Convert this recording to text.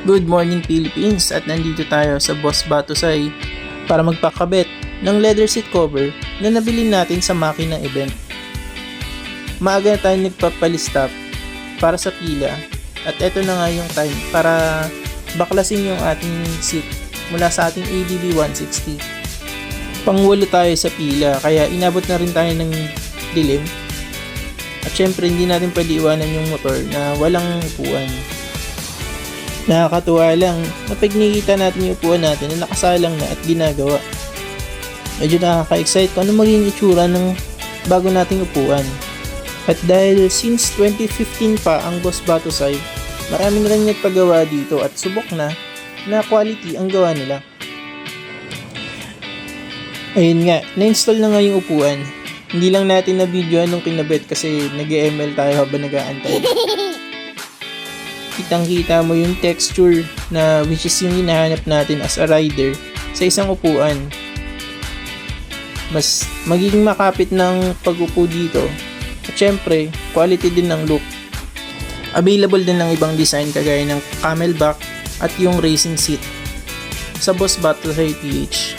Good morning Philippines, at nandito tayo sa Boss Batusay para magpakabit ng leather seat cover na nabili natin sa makinang event. Maaga na tayo nagpapalistap para sa pila at eto na nga yung time para baklasin yung ating seat mula sa ating ADB 160. Pangwalo tayo sa pila kaya inabot na rin tayo ng dilim. At syempre hindi natin pwede iwanan yung motor na walang upuan. Nakakatuwa lang, kapag nakikita natin yung upuan natin na nakasalang na at ginagawa. Medyo nakaka-excite kung ano maging itsura ng bago nating upuan. At dahil since 2015 pa ang Boss Batusay, maraming rin nagpagawa dito at subok na quality ang gawa nila. Ayun nga, na-install na nga yung upuan. Hindi lang natin na-videoan nung kinabit kasi nag-ML tayo habang nag-aantay. Kitang-kita mo yung texture na which is yung hinahanap natin as a rider sa isang upuan. Mas magiging makapit ng pag-upo dito. At syempre, quality din ng look. Available din ng ibang design kagaya ng camelback at yung racing seat sa Boss Batusay PH.